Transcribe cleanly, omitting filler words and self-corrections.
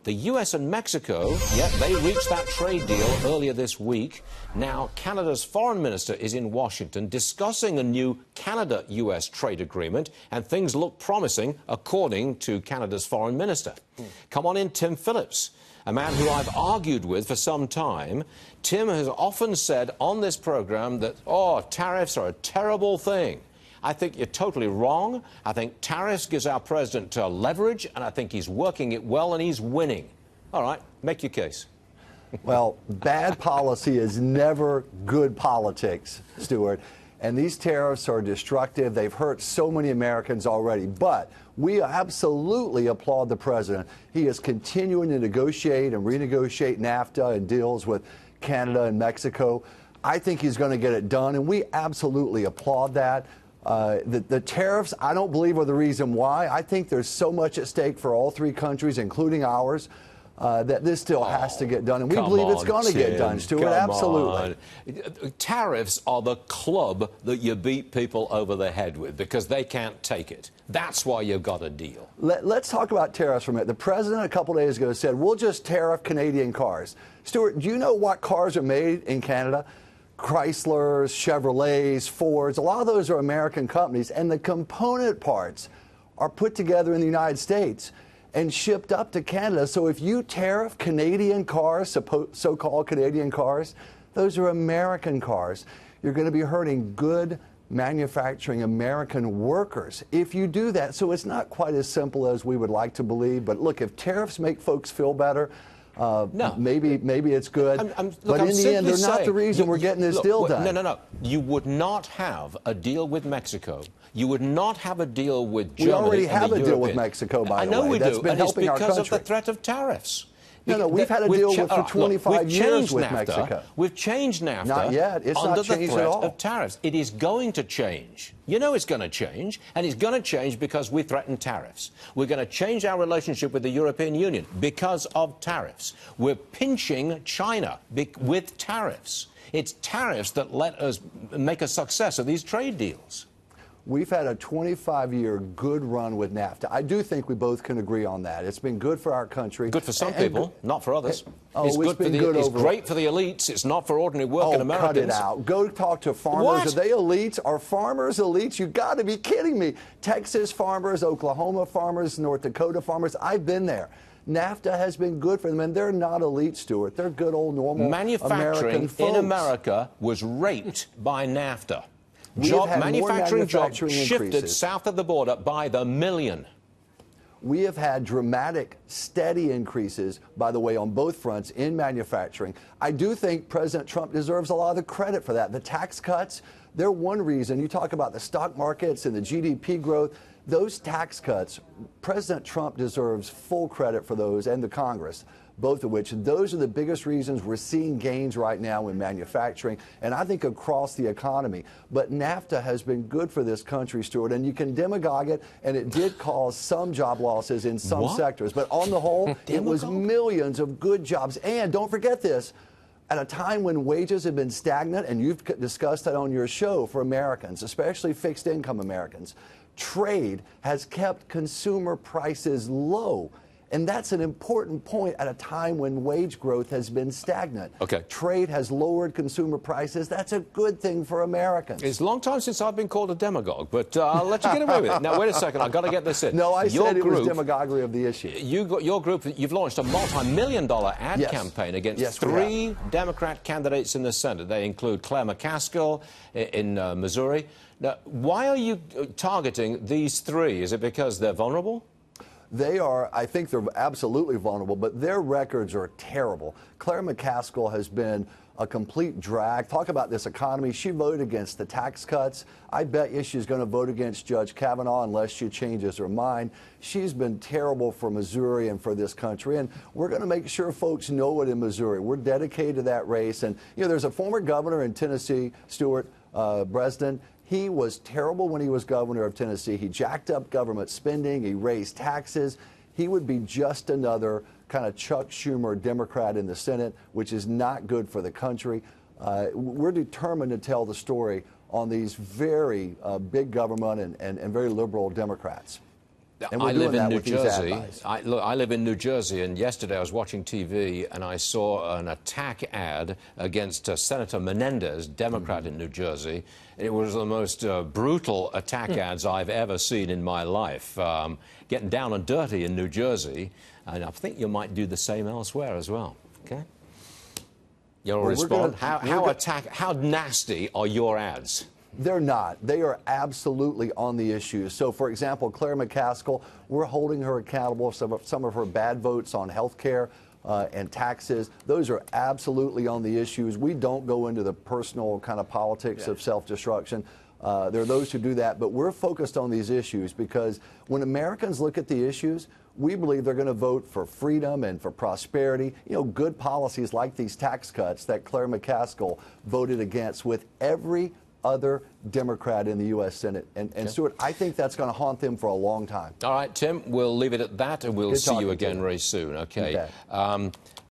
The US and Mexico, yet they reached that trade deal earlier this week. Now, Canada's foreign minister is in Washington discussing a new Canada-US trade agreement, and things look promising, according to Canada's foreign minister. Come on in, Tim Phillips, a man who I've argued with for some time. Tim has often said on this program that, oh, tariffs are a terrible thing. I think you're totally wrong. I think tariffs gives our president leverage, and I think he's working it well, and he's winning. All right, make your case. Well, bad policy is never good politics, Stuart. And these tariffs are destructive. They've hurt so many Americans already. But we absolutely applaud the president. He is continuing to negotiate and renegotiate NAFTA and deals with Canada and Mexico. I think he's going to get it done, and we absolutely applaud that. The tariffs, I don't believe, are the reason why. I think there's so much at stake for all three countries, including ours, that this still has to get done. And we believe it's going to get done, Stuart. Absolutely. Tariffs are the club that you beat people over the head with because they can't take it. That's why you've got a deal. Let's talk about tariffs for a minute. The president a couple days ago said, we'll just tariff Canadian cars. Stuart, do you know what cars are made in Canada? Chryslers, Chevrolets, Fords, a lot of those are American companies, and the component parts are put together in the United States and shipped up to Canada. So if you tariff Canadian cars, so-called Canadian cars, those are American cars. You're going to be hurting good manufacturing American workers if you do that. So it's not quite as simple as we would like to believe. But look, if tariffs make folks feel better, no. Maybe it's good. But in the end, they're not the reason we're getting this deal done. No. You would not have a deal with Mexico. You would not have a deal with Germany. We already have a deal with Mexico, by the way. I know we That's do, been and it's helping our because country. of the threat of tariffs. No, we've had a deal for 25 years with Mexico. We've changed NAFTA. Not yet. It's under not changed the threat at all. of tariffs. It is going to change. You know it's going to change, and it's going to change because we threaten tariffs. We're going to change our relationship with the European Union because of tariffs. We're pinching China with tariffs. It's tariffs that let us make a success of these trade deals. We've had a 25-year good run with NAFTA. I do think we both can agree on that. It's been good for our country. Good for some people, not for others. It's great for the elites. It's not for ordinary working Americans. Cut it out. Go talk to farmers. What? Are they elites? Are farmers elites? You've got to be kidding me. Texas farmers, Oklahoma farmers, North Dakota farmers. I've been there. NAFTA has been good for them, and they're not elite, Stuart. They're good old normal American folks. In America was raped by NAFTA. Manufacturing jobs shifted increases. south of the border by the million. We have had dramatic, steady increases, by the way, on both fronts in manufacturing. I do think President Trump deserves a lot of the credit for that. The tax cuts, they're one reason. You talk about the stock markets and the GDP growth. Those tax cuts, President Trump deserves full credit for those, and the Congress, both of which. Those are the biggest reasons we're seeing gains right now in manufacturing, and I think across the economy. But NAFTA has been good for this country, Stuart, and you can demagogue it, and it did cause some job losses in some sectors. But on the whole, it was millions of good jobs. And don't forget this, at a time when wages have been stagnant, and you've discussed that on your show for Americans, especially fixed income Americans, trade has kept consumer prices low. And that's an important point at a time when wage growth has been stagnant. Okay. Trade has lowered consumer prices. That's a good thing for Americans. It's a long time since I've been called a demagogue, but I'll let you get away with it. Now, wait a second. I've got to get this in. No, I said it was demagoguery of the issue. Your group, you've launched a multi-million-dollar ad campaign against three Democrat candidates in the Senate. They include Claire McCaskill in Missouri. Now, why are you targeting these three? Is it because they're vulnerable? They are, I think they're absolutely vulnerable, but their records are terrible. Claire McCaskill has been a complete drag. Talk about this economy. She voted against the tax cuts. I bet you she's going to vote against Judge Kavanaugh unless she changes her mind. She's been terrible for Missouri and for this country, and we're going to make sure folks know it in Missouri. We're dedicated to that race. And, you know, there's a former governor in Tennessee, Stuart Bresden. He was terrible when he was governor of Tennessee. He jacked up government spending. He raised taxes. He would be just another kind of Chuck Schumer Democrat in the Senate, which is not good for the country. We're determined to tell the story on these very big government and very liberal Democrats. And we're I doing live in that New with these Jersey. ad buys. I live in New Jersey, and yesterday I was watching TV and I saw an attack ad against Senator Menendez, Democrat in New Jersey. It was the most brutal attack ads I've ever seen in my life. Getting down and dirty in New Jersey, and I think you might do the same elsewhere as well. Okay? You'll respond. How nasty are your ads? They're not. They are absolutely on the issues. So, for example, Claire McCaskill, we're holding her accountable for some of her bad votes on health care and taxes. Those are absolutely on the issues. We don't go into the personal kind of politics of self-destruction. There are those who do that, but we're focused on these issues because when Americans look at the issues, we believe they're going to vote for freedom and for prosperity. You know, good policies like these tax cuts that Claire McCaskill voted against with every other Democrat in the U.S. Senate. And Stuart, I think that's going to haunt them for a long time. All right, Tim, we'll leave it at that, and we'll see you again very soon. Okay.